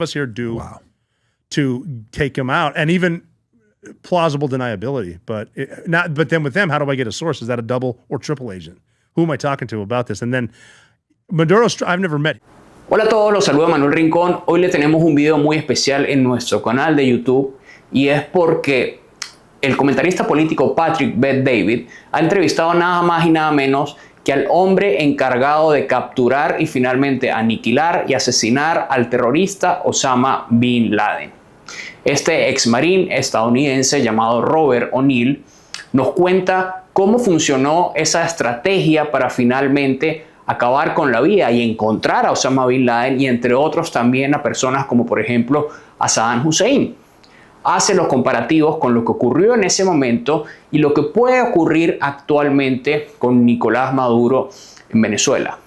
us here do to take him out, and even plausible deniability. But then with them, how do I get a source? Is that a double or triple agent? Who am I talking to about this? And then Maduro's, I've never met. Hola a todos, los saluda Manuel Rincón. Hoy le tenemos un video muy especial en nuestro canal de YouTube y es porque el comentarista político Patrick Bet David ha entrevistado nada más y nada menos que al hombre encargado de capturar y finalmente aniquilar y asesinar al terrorista Osama bin Laden. Este ex marín estadounidense llamado Robert O'Neill nos cuenta cómo funcionó esa estrategia para finalmente acabar con la vida y encontrar a Osama bin Laden y entre otros también a personas como por ejemplo a Saddam Hussein. Hace los comparativos con lo que ocurrió en ese momento y lo que puede ocurrir actualmente con Nicolás Maduro en Venezuela.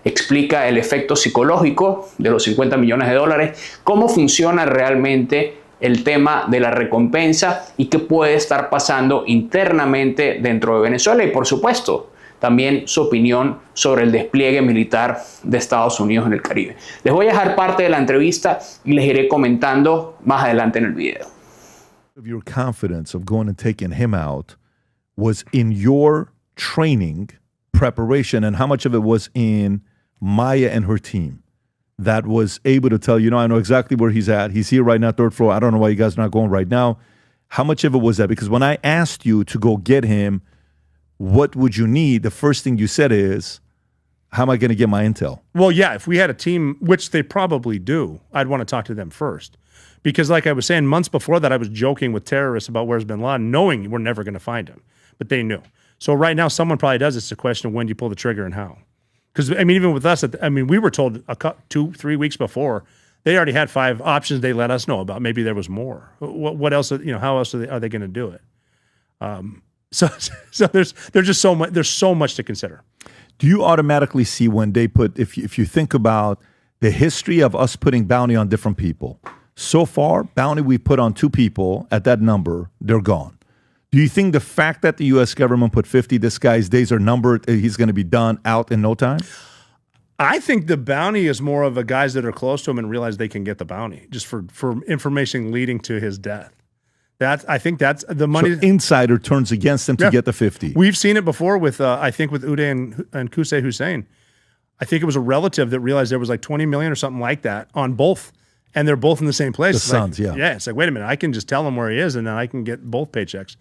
Explica el efecto psicológico de los 50 millones de dólares, cómo funciona realmente el tema de la recompensa y qué puede estar pasando internamente dentro de Venezuela y por supuesto también su opinión sobre el despliegue militar de Estados Unidos en el Caribe. Les voy a dejar parte de la entrevista y les iré comentando más adelante en el video. Your confidence of going and taking him out was in your training, preparation, and how much of it was in Maya and her team that was able to tell you, I know exactly where he's at. He's here right now, third floor. I don't know why you guys are not going right now. How much of it was that? Because when I asked you to go get him, what would you need? The first thing you said is, how am I going to get my intel? Well, yeah, if we had a team, which they probably do, I'd want to talk to them first. Because like I was saying, months before that, I was joking with terrorists about where's bin Laden, knowing we're never going to find him. But they knew. So right now, someone probably does. It's a question of when do you pull the trigger and how. Because, I mean, even with us, we were told 2-3 weeks before, they already had 5 options they let us know about. Maybe there was more. What else, how else are they going to do it? So there's just so much, there's so much to consider. Do you automatically see when they put, if you think about the history of us putting bounty on different people, so far, bounty we put on 2 people at that number, they're gone. Do you think the fact that the U.S. government put 50, this guy's days are numbered, he's going to be done out in no time? I think the bounty is more of the guys that are close to him and realize they can get the bounty just for information leading to his death. I think that's the money. So insider turns against him to get the 50. We've seen it before with, I think, with Uday and Qusay Hussein. I think it was a relative that realized there was like 20 million or something like that on both. And they're both in the same place. The sons, yeah. Yeah, it's like, wait a minute, I can just tell him where he is, and then I can get both paychecks.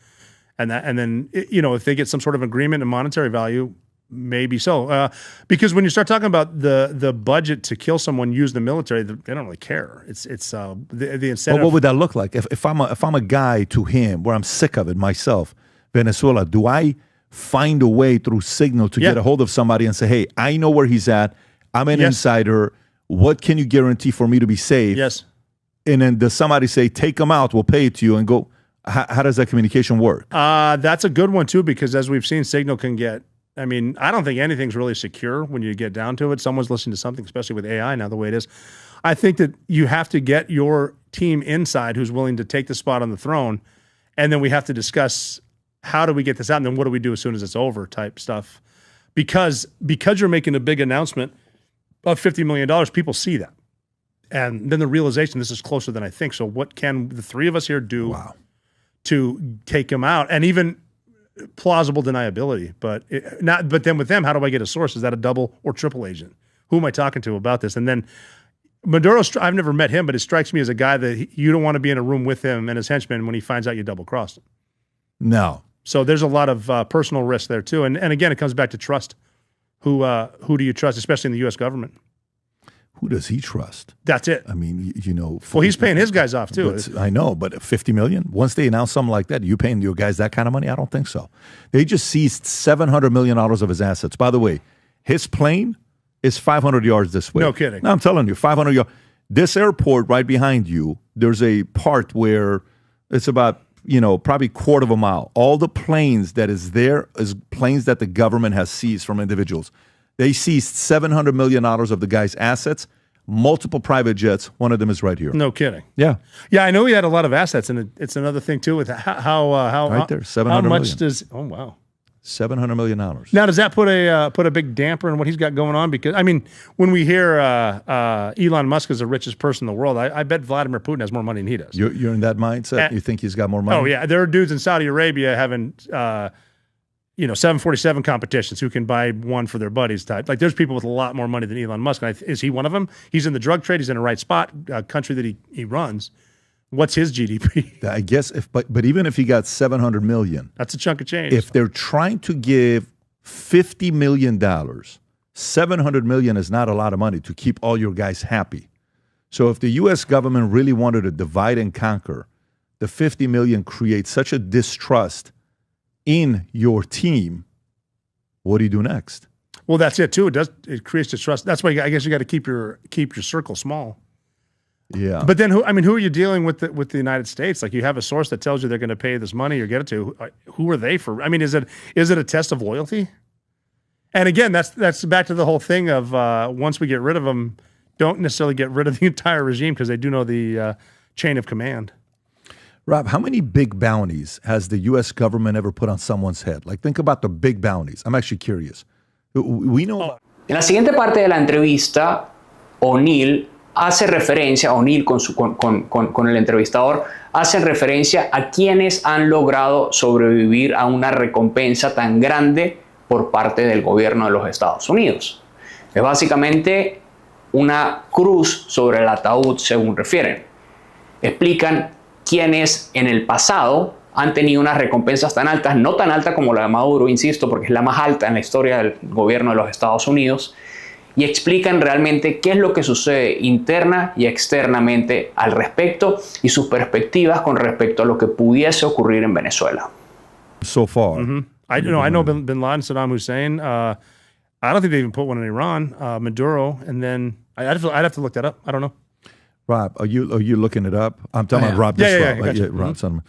And then, if they get some sort of agreement and monetary value, maybe so. Because when you start talking about the budget to kill someone, use the military, they don't really care. It's the incentive. Well, what would that look like? If I'm a guy to him where I'm sick of it myself, Venezuela, do I find a way through Signal to get a hold of somebody and say, hey, I know where he's at. I'm an insider. What can you guarantee for me to be safe? Yes. And then does somebody say, take him out, we'll pay it to you, and go, how does that communication work? That's a good one, too, because as we've seen, Signal can get, I don't think anything's really secure when you get down to it. Someone's listening to something, especially with AI now, the way it is. I think that you have to get your team inside who's willing to take the spot on the throne, and then we have to discuss how do we get this out, and then what do we do as soon as it's over type stuff. Because you're making a big announcement of $50 million, people see that. And then the realization, this is closer than I think. So what can the 3 of us here do to take him out? And even plausible deniability. But then with them, how do I get a source? Is that a double or triple agent? Who am I talking to about this? And then Maduro's, I've never met him, but it strikes me as a guy that you don't want to be in a room with him and his henchmen when he finds out you double-crossed him. No. So there's a lot of personal risk there too. And again, it comes back to trust. Who do you trust, especially in the U.S. government? Who does he trust? That's it. Well, he's paying his guys off too. I know, but $50 million? Once they announce something like that, you paying your guys that kind of money? I don't think so. They just seized $700 million of his assets. By the way, his plane is 500 yards this way. No kidding. No, I'm telling you, 500 yards. This airport right behind you, there's a part where it's about probably quarter of a mile. All the planes that is there is planes that the government has seized from individuals. They seized $700 million of the guy's assets, multiple private jets. One of them is right here. No kidding. Yeah. Yeah, I know he had a lot of assets, and it's another thing too with how right there, $700 how much million. does, oh wow. $700 million. Now, does that put a big damper in what he's got going on? Because, I mean, when we hear Elon Musk is the richest person in the world, I bet Vladimir Putin has more money than he does. You're in that mindset? You think he's got more money? Oh, yeah. There are dudes in Saudi Arabia having, 747 competitions who can buy one for their buddies type. Like, there's people with a lot more money than Elon Musk. Is he one of them? He's in the drug trade. He's in the right spot, country that he runs. What's his GDP? I guess but even if he got 700 million, that's a chunk of change. If they're trying to give $50 million, 700 million is not a lot of money to keep all your guys happy. So if the U.S. government really wanted to divide and conquer, the 50 million creates such a distrust in your team. What do you do next? Well, that's it too. It creates distrust. That's why I guess you got to keep your circle small. Yeah. But then who are you dealing with the United States? Like, you have a source that tells you they're going to pay this money or get it to. Who are they for? I mean, is it a test of loyalty? And again, that's back to the whole thing of once we get rid of them, don't necessarily get rid of the entire regime because they do know the chain of command. Rob, how many big bounties has the U.S. government ever put on someone's head? Like, think about the big bounties. I'm actually curious. We know. En la siguiente parte de la entrevista, O'Neill hace referencia, O'Neill con el entrevistador, hacen referencia a quienes han logrado sobrevivir a una recompensa tan grande por parte del gobierno de los Estados Unidos. Es básicamente una cruz sobre el ataúd, según refieren. Explican quienes en el pasado han tenido unas recompensas tan altas, no tan alta como la de Maduro, insisto, porque es la más alta en la historia del gobierno de los Estados Unidos, y explican realmente qué es lo que sucede interna y externamente al respecto y sus perspectivas con respecto a lo que pudiese ocurrir en Venezuela. So far. Mm-hmm. I know Bin Laden, Saddam Hussein. I don't think they even put one in Iran. Maduro, and then I'd have to look that up. I don't know. Rob, are you looking it up? I'm talking about Rob. Yeah, Rob Son,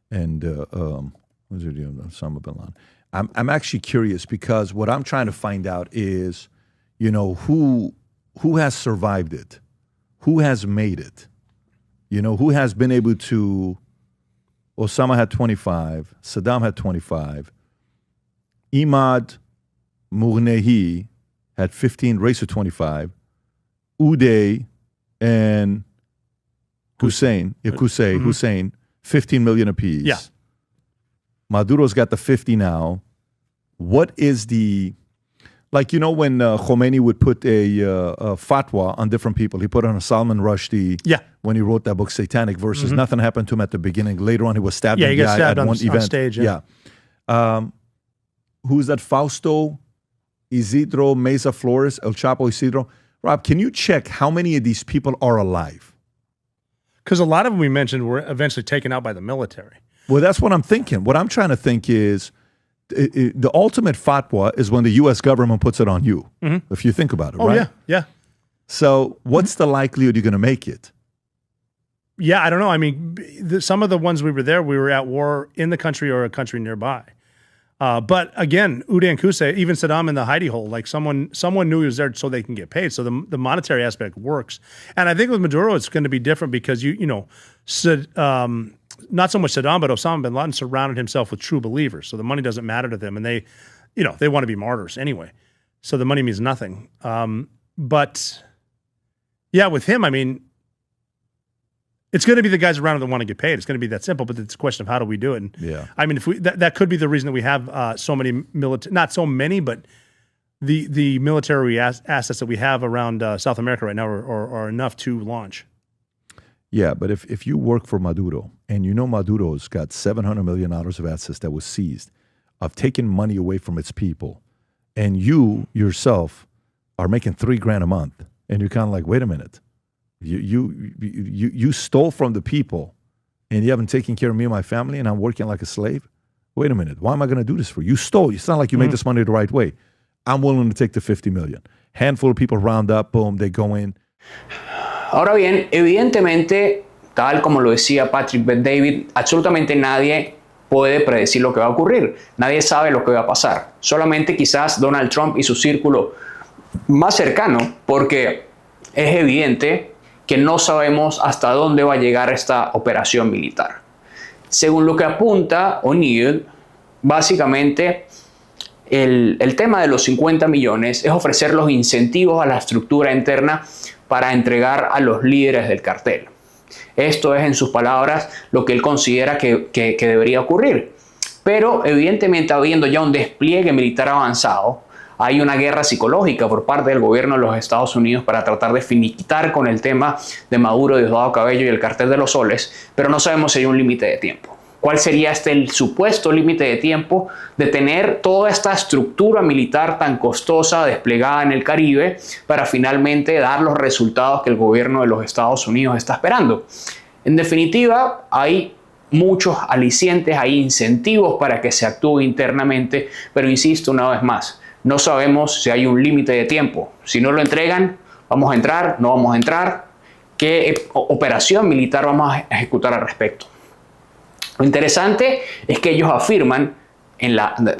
and what's it doing? Osama bin Laden. I'm actually curious because what I'm trying to find out is, who has survived it, who has made it, who has been able to. Osama had 25, Saddam had 25, Imad Mournehi had 15, raised to 25, Uday and Hussein, 15 million apiece. Yeah. Maduro's got the 50 now. What is the, when Khomeini would put a fatwa on different people, he put on a Salman Rushdie when he wrote that book, Satanic Verses. Mm-hmm. Nothing happened to him at the beginning. Later on, he was stabbed he got stabbed at one event. On stage. Yeah. Who's that? Fausto Isidro Meza Flores, El Chapo Isidro. Rob, can you check how many of these people are alive? Because a lot of them we mentioned were eventually taken out by the military. Well, that's what I'm thinking. What I'm trying to think is the ultimate fatwa is when the U.S. government puts it on you, if you think about it, right? Yeah. So what's the likelihood you're going to make it? Yeah, I don't know. I mean, some of the ones we were at war in the country or a country nearby. But again, Uday and Qusay, even Saddam in the hidey hole, like someone knew he was there so they can get paid. So the monetary aspect works. And I think with Maduro, it's going to be different because not so much Saddam, but Osama bin Laden surrounded himself with true believers. So the money doesn't matter to them. And they want to be martyrs anyway. So the money means nothing. But yeah, with him, I mean, it's going to be the guys around him that want to get paid. It's going to be that simple, but it's a question of how do we do it. And I mean, if that could be the reason that we have so many not so many, but the military assets that we have around South America right now are enough to launch. Yeah, but if you work for Maduro and Maduro's got $700 million of assets that was seized, of taking money away from its people, and you yourself are making $3,000 a month, and you're kind of like, wait a minute. You stole from the people and you haven't taken care of me and my family and I'm working like a slave? Wait a minute. Why am I going to do this for you? You stole. It's not like you made this money the right way. I'm willing to take the 50 million. Handful of people round up, boom, they go in. Ahora bien, evidentemente, tal como lo decía Patrick Bet-David, absolutamente nadie puede predecir lo que va a ocurrir. Nadie sabe lo que va a pasar. Solamente quizás Donald Trump y su círculo más cercano, porque es evidente que no sabemos hasta dónde va a llegar esta operación militar. Según lo que apunta O'Neill, básicamente el tema de los 50 millones es ofrecer los incentivos a la estructura interna para entregar a los líderes del cartel. Esto es, en sus palabras, lo que él considera que debería ocurrir. Pero, evidentemente, habiendo ya un despliegue militar avanzado, hay una guerra psicológica por parte del gobierno de los Estados Unidos para tratar de finiquitar con el tema de Maduro, Diosdado Cabello y el cartel de los soles, pero no sabemos si hay un límite de tiempo. ¿Cuál sería el supuesto límite de tiempo de tener toda esta estructura militar tan costosa desplegada en el Caribe para finalmente dar los resultados que el gobierno de los Estados Unidos está esperando? En definitiva, hay muchos alicientes, hay incentivos para que se actúe internamente, pero insisto una vez más, no sabemos si hay un límite de tiempo. Si no lo entregan, ¿vamos a entrar? ¿No vamos a entrar? ¿Qué operación militar vamos a ejecutar al respecto? Lo interesante es que ellos afirman,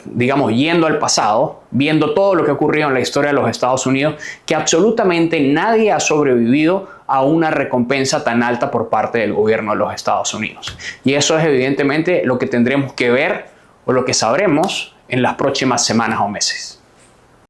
digamos, yendo al pasado, viendo todo lo que ha ocurrido en la historia de los Estados Unidos, que absolutamente nadie ha sobrevivido a una recompensa tan alta por parte del gobierno de los Estados Unidos. Y eso es evidentemente lo que tendremos que ver o lo que sabremos en las próximas semanas o meses.